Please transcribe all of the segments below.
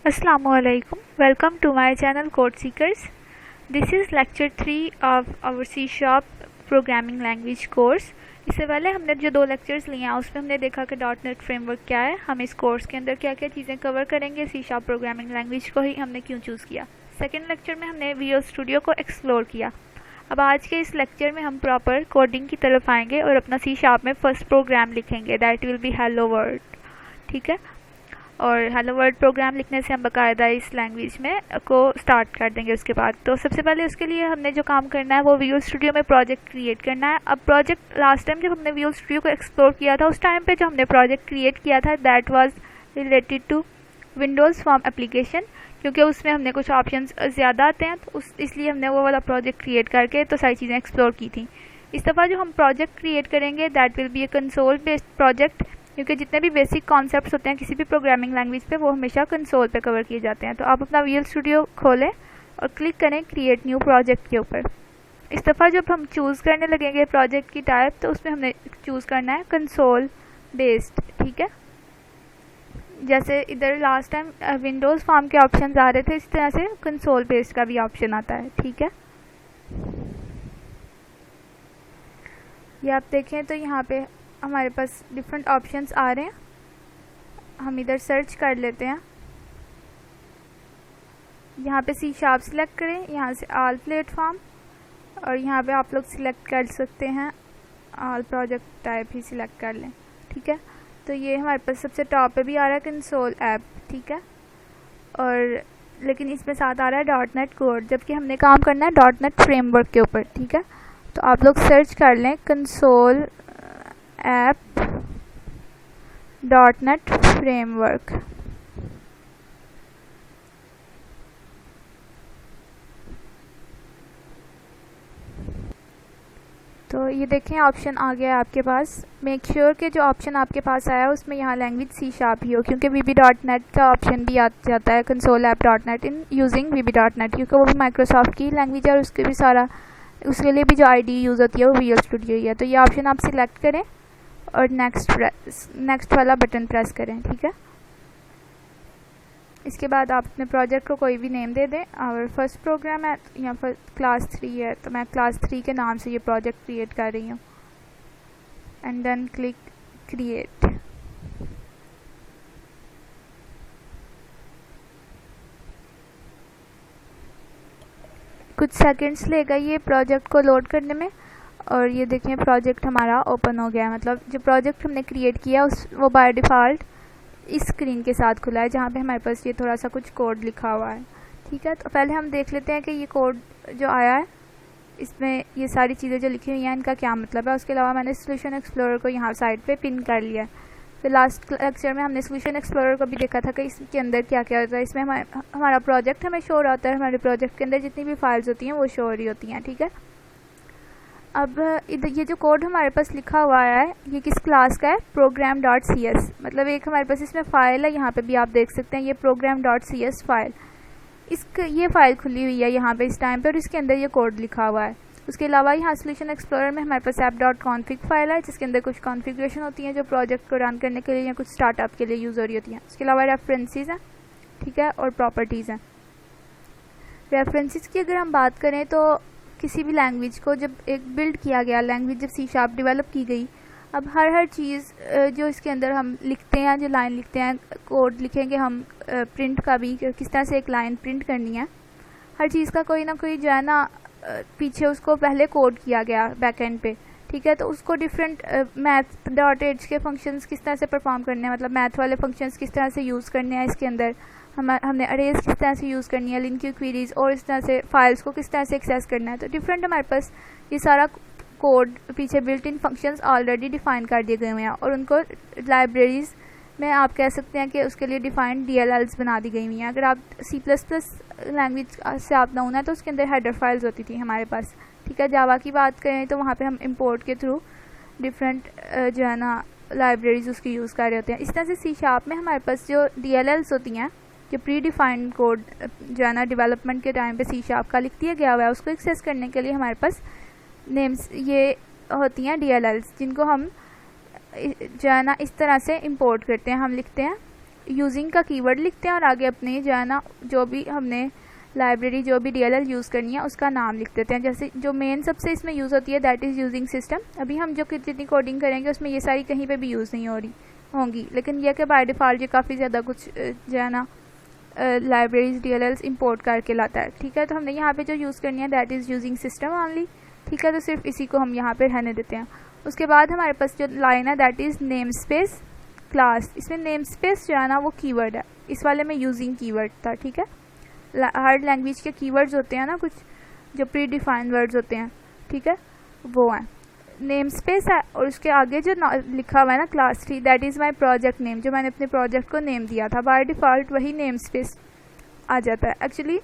Assalamualaikum. Welcome to my channel Code Seekers. This is lecture 3 of our C Sharp programming language course. इससे पहले हमने जो 2 lectures लिए हैं उसमें हमने देखा कि .NET फ्रेमवर्क क्या है, हम इस कोर्स के अंदर क्या क्या चीज़ें कवर करेंगे, C Sharp प्रोग्रामिंग लैंग्वेज को ही हमने क्यों चूज़ किया। सेकेंड लेक्चर में हमने विजुअल स्टूडियो को एक्सप्लोर किया। अब आज के इस लेक्चर में हम प्रॉपर कोडिंग की तरफ आएंगे और अपना C Sharp में फर्स्ट प्रोग्राम लिखेंगे, that will be hello world. ठीक है, और हेलो वर्ल्ड प्रोग्राम लिखने से हम बाकायदा इस लैंग्वेज में को स्टार्ट कर देंगे। उसके बाद तो सबसे पहले उसके लिए हमने जो काम करना है वो विजुअल स्टूडियो में प्रोजेक्ट क्रिएट करना है। अब प्रोजेक्ट लास्ट टाइम जब हमने विजुअल स्टूडियो को एक्सप्लोर किया था उस टाइम पे जो हमने प्रोजेक्ट क्रिएट किया था that was related to Windows form application, क्योंकि उसमें हमने कुछ ऑप्शंस ज़्यादा आते हैं तो इसलिए हमने वो वाला प्रोजेक्ट क्रिएट करके तो सारी चीज़ें एक्सप्लोर की थी। इस दफ़ा जो हम प्रोजेक्ट क्रिएट करेंगे that will be a console based project, क्योंकि जितने भी बेसिक कॉन्सेप्ट्स होते हैं किसी भी प्रोग्रामिंग लैंग्वेज पे वो हमेशा कंसोल पे कवर किए जाते हैं। तो आप अपना विजुअल स्टूडियो खोलें और क्लिक करें क्रिएट न्यू प्रोजेक्ट के ऊपर। इस दफ़ा जब हम चूज़ करने लगेंगे प्रोजेक्ट की टाइप तो उसमें हमने चूज़ करना है कंसोल बेस्ड। ठीक है, जैसे इधर लास्ट टाइम विंडोज़ फॉर्म के ऑप्शन आ रहे थे, इस तरह से कंसोल बेस्ड का भी ऑप्शन आता है। ठीक है, ये आप देखें तो यहाँ पे हमारे पास डिफरेंट ऑप्शंस आ रहे हैं। हम इधर सर्च कर लेते हैं, यहाँ पे C Sharp सिलेक्ट करें, यहाँ से ऑल प्लेटफॉर्म, और यहाँ पे आप लोग सिलेक्ट कर सकते हैं ऑल प्रोजेक्ट टाइप ही सिलेक्ट कर लें। ठीक है, तो ये हमारे पास सबसे टॉप पे भी आ रहा है कंसोल ऐप। ठीक है, और लेकिन इसमें साथ आ रहा है .NET कोड, जबकि हमने काम करना है .NET फ्रेमवर्क के ऊपर। ठीक है, तो आप लोग सर्च कर लें कंसोल ऐप .NET फ्रेमवर्क। तो ये देखें ऑप्शन आ गया है आपके पास। मेक श्योर कि जो ऑप्शन आपके पास आया है उसमें यहाँ लैंग्वेज C Sharp ही हो, क्योंकि VB.NET का ऑप्शन भी आ जाता है console app .NET in using VB.NET, क्योंकि वो भी माइक्रोसॉफ्ट की लैंग्वेज है और उसके भी सारा उसके लिए भी जो ID यूज़ होती है वो विजुअल स्टूडियो ही है। तो ये ऑप्शन आप सिलेक्ट करें और नेक्स्ट वाला बटन प्रेस करें। ठीक है, इसके बाद आप अपने प्रोजेक्ट को कोई भी नेम दे दें। और फर्स्ट प्रोग्राम है तो यहाँ पर क्लास 3 है, तो मैं क्लास 3 के नाम से ये प्रोजेक्ट क्रिएट कर रही हूँ एंड देन क्लिक क्रिएट। कुछ सेकंड्स लेगा ये प्रोजेक्ट को लोड करने में, और ये देखें प्रोजेक्ट हमारा ओपन हो गया है। मतलब जो प्रोजेक्ट हमने क्रिएट किया वो बाय डिफ़ॉल्ट इस स्क्रीन के साथ खुला है, जहाँ पे हमारे पास ये थोड़ा सा कुछ कोड लिखा हुआ है। ठीक है, तो पहले हम देख लेते हैं कि ये कोड जो आया है इसमें ये सारी चीज़ें जो लिखी हुई हैं इनका क्या मतलब है। उसके अलावा मैंने सोल्यूशन एक्सप्लोरर को यहाँ साइड पे पिन कर लिया है। तो लास्ट लेक्चर में हमने सोल्यूशन एक्सप्लोरर को भी देखा था कि इसके अंदर क्या क्या होता है। इसमें हमारा प्रोजेक्ट हमें शो होता है, हमारे प्रोजेक्ट के अंदर जितनी भी फाइल्स होती हैं वो शो हो रही होती हैं। ठीक है, अब इधर ये जो कोड हमारे पास लिखा हुआ है ये किस क्लास का है, program.cs। मतलब एक हमारे पास इसमें फ़ाइल है, यहाँ पे भी आप देख सकते हैं ये program.cs फाइल, ये फ़ाइल खुली हुई है यहाँ पे इस टाइम पे, और इसके अंदर ये कोड लिखा हुआ है। उसके अलावा यहाँ सोल्यूशन एक्सप्लोरर में हमारे पास app.config फाइल है जिसके अंदर कुछ कॉन्फ़िगरेशन होती हैं जो प्रोजेक्ट को रन करने के लिए या कुछ स्टार्टअप के लिए यूज़ हो रही होती हैं। उसके अलावा रेफरेंसेस हैं, ठीक है, और प्रॉपर्टीज़ हैं। रेफरेंसेस की अगर हम बात करें तो किसी भी लैंग्वेज को जब एक बिल्ड किया गया, लैंग्वेज जब C Sharp डेवलप की गई, अब हर चीज़ जो इसके अंदर हम लिखते हैं, जो लाइन लिखते हैं, कोड लिखेंगे हम प्रिंट का भी, किस तरह से एक लाइन प्रिंट करनी है, हर चीज़ का कोई ना कोई जो है ना पीछे उसको पहले कोड किया गया बैकएंड पे। ठीक है, तो उसको डिफरेंट math.h के फंक्शंस किस तरह से परफॉर्म करने हैं, मतलब मैथ वाले फंक्शंस किस तरह से यूज़ करने हैं इसके अंदर, हमने अरेज किस तरह से यूज़ करनी है, लिंक क्वीरीज, और इस तरह से फाइल्स को किस तरह से एक्सेस करना है। तो डिफरेंट हमारे पास ये सारा कोड पीछे built in functions already define कर दिए गए हुए हैं, और उनको लाइब्रेरीज़ में आप कह सकते हैं कि उसके लिए डिफ़ाइंड DLLs बना दी गई हुई हैं। अगर आप C++ लैंग्वेज से आप नाउन है तो उसके अंदर हेडर फाइल्स होती थी हमारे पास। ठीक है, जावा की बात करें तो वहाँ पे हम इंपोर्ट के थ्रू डिफरेंट जो है ना लाइब्रेरीज़ उसकी यूज़ कर रहे होते हैं। इस तरह से C Sharp में हमारे पास जो DLLs होती हैं कि प्री डिफाइंड कोड जो है ना डेवलपमेंट के टाइम पे C Sharp का लिख दिया गया हुआ है, उसको एक्सेस करने के लिए हमारे पास नेम्स ये होती हैं DLLs, जिनको हम जो है ना इस तरह से इंपोर्ट करते हैं। हम लिखते हैं यूजिंग का कीवर्ड लिखते हैं और आगे अपने जो है ना जो भी हमने लाइब्रेरी जो भी DLL यूज़ करनी है उसका नाम लिख देते हैं। जैसे जो मेन सबसे इसमें यूज़ होती है दैट इज़ यूजिंग सिस्टम। अभी हम जो जितनी कोडिंग करेंगे उसमें ये सारी कहीं पे भी यूज़ नहीं होंगी, लेकिन यह कि बाय डिफ़ॉल्ट ये काफ़ी ज़्यादा कुछ जो है ना लाइब्रेरीज DLLs इंपोर्ट करके लाता है। ठीक है, तो हमने यहाँ पे जो यूज़ करनी है that is using system only. ठीक है, तो सिर्फ इसी को हम यहाँ पे रहने देते हैं। उसके बाद हमारे पास जो लाइन है that is name space class. इसमें नेम स्पेस जो है ना वो कीवर्ड है, इस वाले में यूजिंग कीवर्ड था। ठीक है, हर लैंग्वेज के कीवर्ड्स होते हैं ना कुछ जो प्री डिफाइंड वर्ड्स होते हैं। ठीक है, वो हैं नेम स्पेस है और उसके आगे जो लिखा हुआ है ना class 3 that is my project name, जो मैंने अपने प्रोजेक्ट को नेम दिया था बाय डिफ़ॉल्ट वही नेम स्पेस आ जाता है। एक्चुअली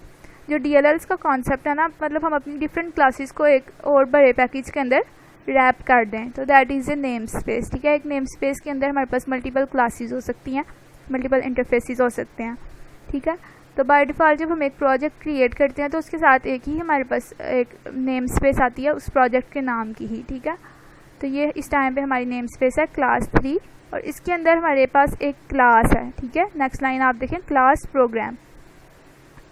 जो DLLs का कॉन्सेप्ट है ना, मतलब हम अपनी डिफरेंट क्लासेस को एक और बड़े पैकेज के अंदर रैप कर दें, तो that is a name space. ठीक है, एक नेम स्पेस के अंदर हमारे पास मल्टीपल क्लासेस हो सकती हैं, मल्टीपल इंटरफेसेस हो सकते हैं। ठीक है, तो बाय डिफ़ॉल्ट जब हम एक प्रोजेक्ट क्रिएट करते हैं तो उसके साथ एक ही हमारे पास एक नेम स्पेस आती है उस प्रोजेक्ट के नाम की ही। ठीक है, तो ये इस टाइम पे हमारी नेम स्पेस है क्लास 3 और इसके अंदर हमारे पास एक क्लास है। ठीक है, नेक्स्ट लाइन आप देखें क्लास प्रोग्राम।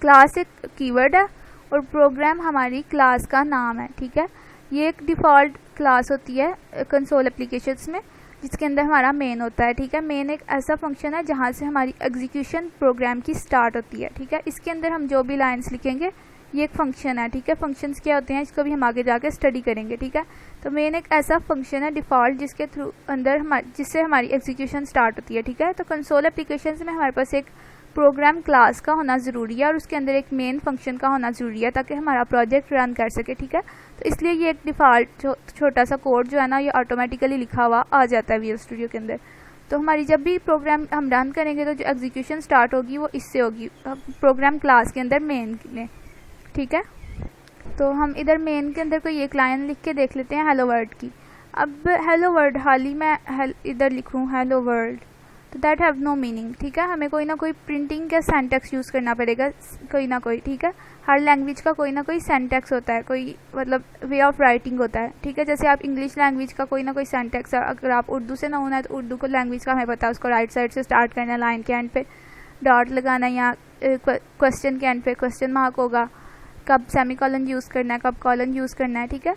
क्लास एक कीवर्ड है और प्रोग्राम हमारी क्लास का नाम है। ठीक है, ये एक डिफ़ॉल्ट क्लास होती है कंसोल एप्लीकेशंस में जिसके अंदर हमारा मेन होता है। ठीक है, मेन एक ऐसा फंक्शन है जहाँ से हमारी एग्जीक्यूशन प्रोग्राम की स्टार्ट होती है। ठीक है, इसके अंदर हम जो भी लाइन्स लिखेंगे ये एक फंक्शन है। ठीक है, फंक्शंस क्या होते हैं इसको भी हम आगे जाके स्टडी करेंगे। ठीक है, तो मेन एक ऐसा फंक्शन है डिफ़ॉल्ट जिसके थ्रू अंदर जिससे हमारी एग्जीक्यूशन स्टार्ट होती है। ठीक है, तो कंसोल एप्लीकेशंस में हमारे पास एक प्रोग्राम क्लास का होना ज़रूरी है और उसके अंदर एक मेन फंक्शन का होना ज़रूरी है ताकि हमारा प्रोजेक्ट रन कर सके। ठीक है, तो इसलिए ये एक डिफ़ॉल्ट छोटा सा कोड जो है ना ये ऑटोमेटिकली लिखा हुआ आ जाता है विजुअल स्टूडियो के अंदर। तो हमारी जब भी प्रोग्राम हम रन करेंगे तो जो एग्जीक्यूशन स्टार्ट होगी वो इससे होगी प्रोग्राम क्लास के अंदर मेन में। ठीक है, तो हम इधर मेन के अंदर कोई एक लाइन लिख के देख लेते हैं हेलो वर्ल्ड की। अब हेलो वर्ल्ड हाल ही मैं इधर लिखूँ हेलो वर्ल्ड तो दैट हैव नो मीनिंग। ठीक है, हमें कोई ना कोई प्रिंटिंग का सेंटेक्स यूज़ करना पड़ेगा कोई ना कोई। ठीक है, हर लैंग्वेज का कोई ना कोई सेंटेक्स होता है, कोई मतलब वे ऑफ राइटिंग होता है। ठीक है, जैसे आप इंग्लिश लैंग्वेज का कोई ना कोई सेंटेक्स है, अगर आप उर्दू से ना होना है तो उर्दू को लैंग्वेज का हमें पता है उसको राइट साइड से स्टार्ट करना है, लाइन के एंड पे डॉट लगाना या क्वेश्चन के एंड पे क्वेश्चन मार्क होगा, कब सेमीकोलन यूज़ करना है, कब कॉलन यूज़ करना है। ठीक है,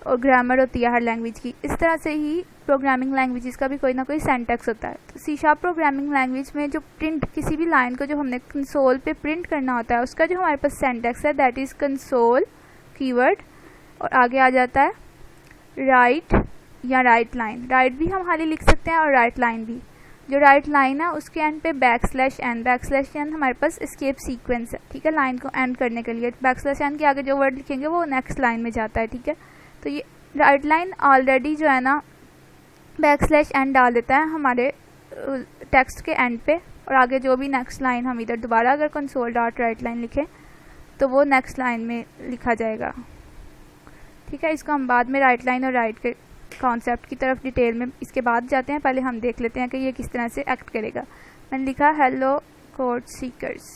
और ग्रामर होती है हर लैंग्वेज की। इस तरह से ही प्रोग्रामिंग लैंग्वेजेस का भी कोई ना कोई सेंटेक्स होता है। तो C# प्रोग्रामिंग लैंग्वेज में जो प्रिंट किसी भी लाइन को जो हमने कंसोल पे प्रिंट करना होता है उसका जो हमारे पास सेंटेक्स है दैट इज़ कंसोल कीवर्ड और आगे आ जाता है राइट या राइट लाइन। राइट भी हम खाली लिख सकते हैं और राइट लाइन भी। जो राइट लाइन है उसके एंड पे बैकस्लैश एन हमारे पास एस्केप सीक्वेंस है। ठीक है, लाइन को एंड करने के लिए बैकस्लैश एन के आगे जो वर्ड लिखेंगे वो नेक्स्ट लाइन में जाता है। ठीक है, तो ये राइट लाइन ऑलरेडी जो है ना बैकस्लैश एन डाल देता है हमारे टेक्स्ट के एंड पे और आगे जो भी नेक्स्ट लाइन हम इधर दोबारा अगर कंसोल डॉट राइट लाइन लिखें तो वो नेक्स्ट लाइन में लिखा जाएगा। ठीक है, इसको हम बाद में राइट लाइन और राइट के कॉन्सेप्ट की तरफ डिटेल में इसके बाद जाते हैं। पहले हम देख लेते हैं कि ये किस तरह से एक्ट करेगा। मैंने लिखा hello code seekers,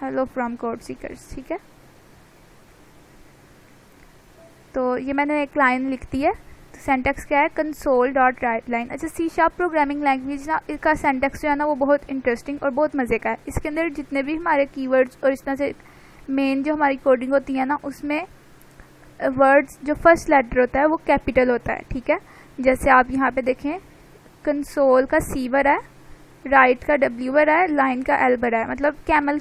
hello from code seekers. ठीक है, तो ये मैंने एक लाइन लिख दी है। तो सेंटेक्स क्या है कंसोल डॉट राइट लाइन। अच्छा, C# प्रोग्रामिंग लैंग्वेज ना इसका सेंटेक्स जो है ना वो बहुत इंटरेस्टिंग और बहुत मज़े का है। इसके अंदर जितने भी हमारे कीवर्ड्स और इस तरह से मेन जो हमारी कोडिंग होती है ना उसमें वर्ड्स जो फर्स्ट लेटर होता है वो कैपिटल होता है। ठीक है, जैसे आप यहाँ पे देखें कंसोल का C वर है, राइट का W वर है, लाइन का L वर है, मतलब कैमल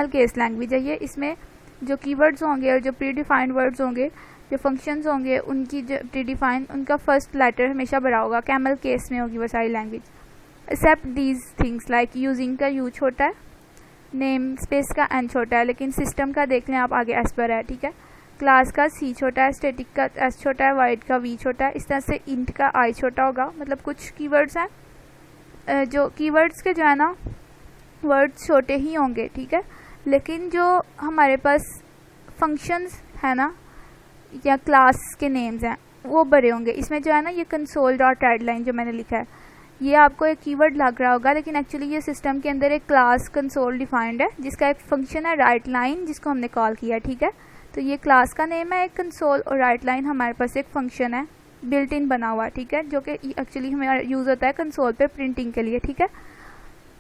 केस लैंग्वेज है ये। इसमें जो कीवर्ड्स होंगे और जो प्री डिफाइंड वर्ड्स होंगे, जो फंक्शंस होंगे उनकी जो प्री डिफाइंड उनका फर्स्ट लेटर हमेशा बड़ा होगा, कैमल केस में होगी वो सारी language except these things like using का U छोटा है, नेम स्पेस का N छोटा है, लेकिन सिस्टम का देख लें आप आगे S पर है। ठीक है, क्लास का C छोटा है, स्टैटिक का S छोटा है, वाइड का V छोटा है, इस तरह से इंट का I छोटा होगा। मतलब कुछ कीवर्ड्स हैं जो कीवर्ड्स के जो है ना वर्ड्स छोटे ही होंगे। ठीक है, लेकिन जो हमारे पास फंक्शंस है ना या क्लास के नेम्स हैं वो बड़े होंगे। इसमें जो है ना ये कंसोल डॉट राइट लाइन जो मैंने लिखा है ये आपको एक कीवर्ड लग रहा होगा, लेकिन एक्चुअली ये सिस्टम के अंदर एक क्लास कंसोल डिफाइंड है जिसका एक फंक्शन है राइट लाइन जिसको हमने कॉल किया। ठीक है, तो ये क्लास का नेम है एक कंसोल और राइट लाइन हमारे पास एक फंक्शन है बिल्ट इन बना हुआ। ठीक है, जो कि एक्चुअली हमें यूज़ होता है कंसोल पे प्रिंटिंग के लिए। ठीक है,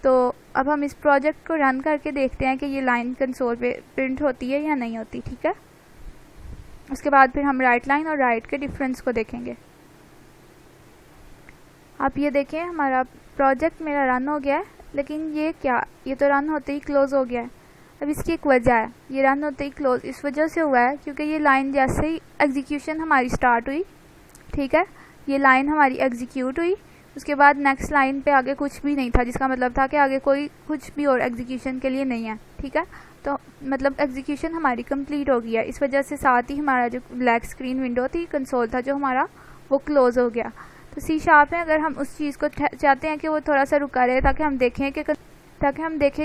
तो अब हम इस प्रोजेक्ट को रन करके देखते हैं कि ये लाइन कंसोल पे प्रिंट होती है या नहीं होती, ठीक है। उसके बाद फिर हम राइट लाइन और राइट के डिफरेंस को देखेंगे। आप ये देखें हमारा प्रोजेक्ट मेरा रन हो गया है, लेकिन ये तो रन होते ही क्लोज़ हो गया है। अब इसकी एक वजह है, ये रन होते ही क्लोज़ इस वजह से हुआ है क्योंकि ये लाइन जैसे ही एग्जीक्यूशन हमारी स्टार्ट हुई, ठीक है, ये लाइन हमारी एग्जीक्यूट हुई, उसके बाद नेक्स्ट लाइन पे आगे कुछ भी नहीं था, जिसका मतलब था कि आगे कोई कुछ भी और एग्जीक्यूशन के लिए नहीं है, ठीक है। तो मतलब एग्जीक्यूशन हमारी कंप्लीट हो गई है, इस वजह से साथ ही हमारा जो ब्लैक स्क्रीन विंडो थी, कंसोल था जो हमारा, वो क्लोज़ हो गया। तो सी शार्प में अगर हम उस चीज़ को चाहते हैं कि वो थोड़ा सा रुका रहे ताकि हम देखें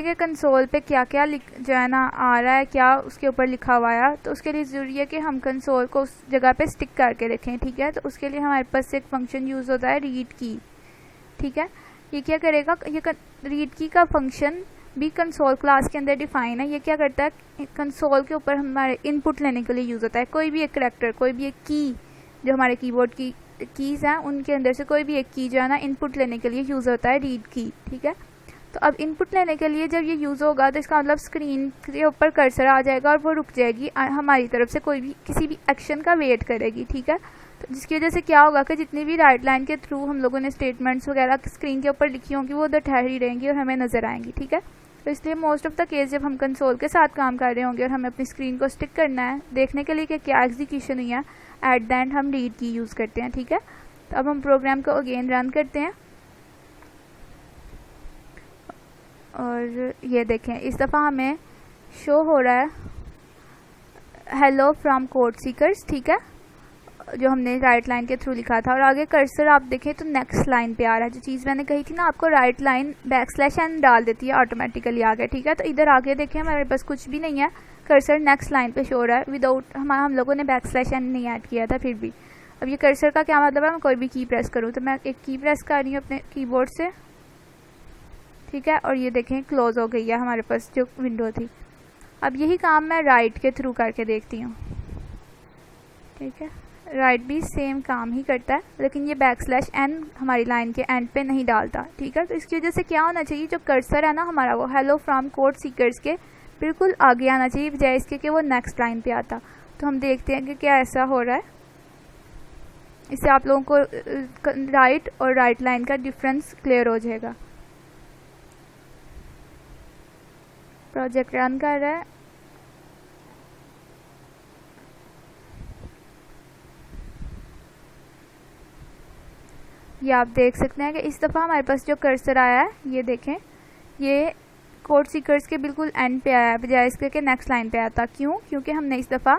कि कंसोल पे क्या क्या जो है ना आ रहा है, क्या उसके ऊपर लिखा हुआ है, तो उसके लिए ज़रूरी है कि हम कंसोल को उस जगह पे स्टिक करके देखें, ठीक है। तो उसके लिए हमारे पास एक फंक्शन यूज़ होता है रीड की, ठीक है। ये क्या करेगा, ये रीड की का फंक्शन भी कंसोल क्लास के अंदर डिफाइन है। ये क्या करता है, कंसोल के ऊपर हमारे इनपुट लेने के लिए यूज़ होता है। कोई भी एक करैक्टर, कोई भी एक की जो हमारे कीबोर्ड की कीज़ हैं, उनके अंदर से कोई भी एक की जो है ना इनपुट लेने के लिए यूज़ होता है रीड की, ठीक है। तो अब इनपुट लेने के लिए जब ये यूज़ होगा तो इसका मतलब स्क्रीन के ऊपर कर्सर आ जाएगा और वो रुक जाएगी, हमारी तरफ से कोई भी किसी भी एक्शन का वेट करेगी, ठीक है। तो जिसकी वजह से क्या होगा कि जितनी भी राइट लाइन के थ्रू हम लोगों ने स्टेटमेंट्स वगैरह स्क्रीन के ऊपर लिखी होंगी वो उधर ठहरी रहेंगी और हमें नज़र आएंगी, ठीक है। तो इसलिए मोस्ट ऑफ द केस जब हम कंसोल के साथ काम कर रहे होंगे और हमें अपनी स्क्रीन को स्टिक करना है देखने के लिए कि क्या एग्जीक्यूशन हुई है, एट द एंड हम रीड की यूज़ करते हैं, ठीक है। तो अब हम प्रोग्राम को अगेन रन करते हैं और ये देखें इस दफ़ा हमें शो हो रहा है हेलो फ्रॉम कोड सीकर्स, ठीक है, जो हमने राइट लाइन के थ्रू लिखा था। और आगे कर्सर आप देखें तो नेक्स्ट लाइन पे आ रहा है। जो चीज़ मैंने कही थी ना आपको, राइट लाइन \n डाल देती है ऑटोमेटिकली आगे, ठीक है। तो इधर आगे देखें हमारे पास कुछ भी नहीं है, कर्सर नेक्स्ट लाइन पे शो हो रहा है विदाउट हम लोगों ने \n नहीं ऐड किया था फिर भी। अब ये कर्सर का क्या मतलब है, मैं कोई भी की प्रेस करूँ, तो मैं एक की प्रेस कर रही हूँ अपने कीबोर्ड से, ठीक है, और ये देखें क्लोज़ हो गई है हमारे पास जो विंडो थी। अब यही काम मैं राइट के थ्रू करके देखती हूँ, ठीक है। राइट भी सेम काम ही करता है, लेकिन ये \n हमारी लाइन के एंड पे नहीं डालता, ठीक है। तो इसकी वजह से क्या होना चाहिए, जो कर्सर है ना हमारा वो हेलो फ्रॉम कोड सीकर्स के बिल्कुल आगे आना चाहिए, बजाय इसके कि वो नेक्स्ट लाइन पे आता। तो हम देखते हैं कि क्या ऐसा हो रहा है। इससे आप लोगों को राइट और राइट लाइन का डिफरेंस क्लियर हो जाएगा। प्रोजेक्ट रन कर रहा है, ये आप देख सकते हैं कि इस दफ़ा हमारे पास जो कर्सर आया है, ये देखें, ये कोड सीकर्स के बिल्कुल एंड पे आया है, बजाय इसके कि नेक्स्ट लाइन पे आता। क्यों? क्योंकि हमने इस दफ़ा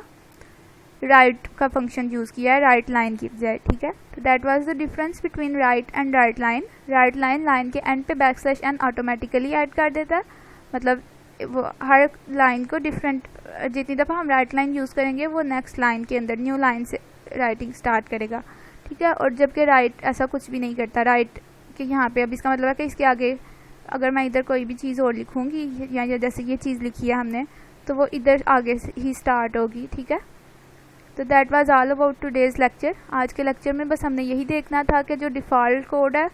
राइट का फंक्शन यूज़ किया है राइट लाइन की बजाय, ठीक है। तो that was the difference between right and right line. Right line line के एंड पे \n ऑटोमेटिकली ऐड कर देता है, मतलब वो हर लाइन को डिफरेंट, जितनी दफ़ा हम राइट लाइन यूज़ करेंगे वो नेक्स्ट लाइन के अंदर न्यू लाइन से राइटिंग स्टार्ट करेगा, ठीक है। और जबकि राइट ऐसा कुछ भी नहीं करता, राइट के यहाँ पे अब इसका मतलब है कि इसके आगे अगर मैं इधर कोई भी चीज़ और लिखूँगी या जैसे ये चीज़ लिखी है हमने, तो वो इधर आगे से ही स्टार्ट होगी, ठीक है। तो that was all about today's lecture. आज के लेक्चर में बस हमने यही देखना था कि जो डिफ़ॉल्ट कोड है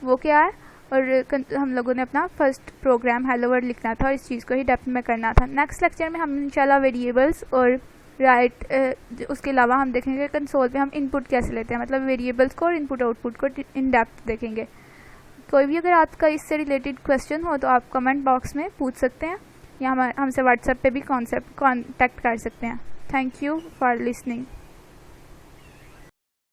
वो क्या है, और हम लोगों ने अपना फर्स्ट प्रोग्राम हेलो वर्ल्ड लिखना था और इस चीज़ को ही डेप्थ में करना था। नेक्स्ट लेक्चर में हम इंशाल्लाह वेरिएबल्स और उसके अलावा हम देखेंगे कंसोल पे हम इनपुट कैसे लेते हैं, मतलब वेरिएबल्स को और इनपुट आउटपुट को इन डेप्थ देखेंगे। कोई भी अगर आपका इससे रिलेटेड क्वेश्चन हो तो आप कमेंट बॉक्स में पूछ सकते हैं या हमसे व्हाट्सएप पे भी कांटेक्ट कर सकते हैं। Thank you for listening.